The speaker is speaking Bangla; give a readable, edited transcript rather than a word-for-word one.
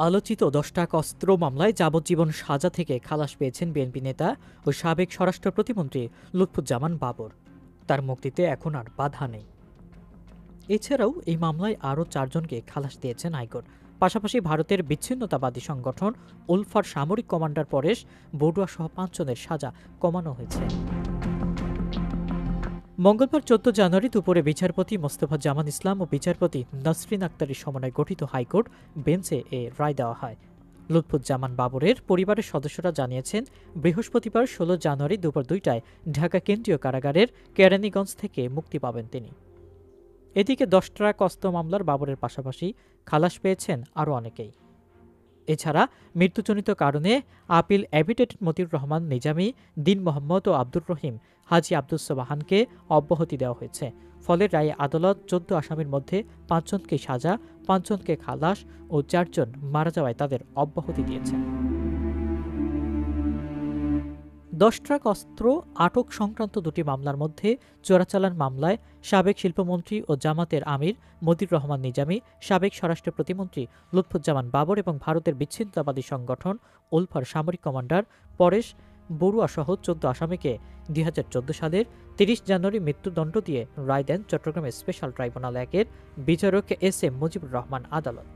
আলোচিত ১০ টাকা অস্ত্র মামলায় যাবজ্জীবন সাজা থেকে খালাস পেয়েছেন বিএনপি নেতা ও সাবেক স্বরাষ্ট্র প্রতিমন্ত্রী লুৎফুজ্জামান বাবর। তার মুক্তিতে এখন আর বাধা নেই। এছাড়াও এই মামলায় আরও ৪ জনকে খালাস দিয়েছেন হাইকোর্ট। পাশাপাশি ভারতের বিচ্ছিন্নতাবাদী সংগঠন উলফার সামরিক কমান্ডার পরেশ বড়ুয়া সহ ৫ জনের সাজা কমানো হয়েছে। মঙ্গলবার ১৪ জানুয়ারি দুপুরে বিচারপতি মোস্তফা জামান ইসলাম ও বিচারপতি নাসরিন আক্তারের সমন্বয়ে গঠিত হাইকোর্ট বেঞ্চে এ রায় দেওয়া হয়। লুৎফুজ্জামান বাবরের পরিবারের সদস্যরা জানিয়েছেন, বৃহস্পতিবার ১৬ জানুয়ারি দুপুর ২টায় ঢাকা কেন্দ্রীয় কারাগারের কেরানীগঞ্জ থেকে মুক্তি পাবেন তিনি। এদিকে ১০ টাকা অস্ত্র মামলার বাবরের পাশাপাশি খালাস পেয়েছেন আরও অনেকেই। এছাড়া মৃত্যুজনিত কারণে আপিল অ্যাভিডেট মতিউর রহমান নিজামী, দীন মোহাম্মদ ও আব্দুর রহিম হাজী আব্দুস সোবাহানকে অব্যাহতি দেওয়া হয়েছে। ফলে রায়ে আদালত ১৪ আসামির মধ্যে ৫ জনকে সাজা, ৫ জনকে খালাস ও ৪ জন মারা যাওয়ায় তাদের অব্যাহতি দিয়েছে। ১০ ট্রাক অস্ত্র আটক সংক্রান্ত দুটি মামলার মধ্যে চোরাচালান মামলায় সাবেক শিল্পমন্ত্রী ও জামাতের আমির মতিউর রহমান নিজামী, সাবেক স্বরাষ্ট্র প্রতিমন্ত্রী লুৎফুজ্জামান বাবর এবং ভারতের বিচ্ছিন্নতাবাদী সংগঠন উলফার সামরিক কমান্ডার পরেশ বড়ুয়া সহ ১৪ আসামিকে ২০১৪ সালের ৩০ জানুয়ারি মৃত্যুদণ্ড দিয়ে রায় দেন চট্টগ্রামের স্পেশাল ট্রাইব্যুনাল ১-এর বিচারক এস এম মুজিবুর রহমান আদালত।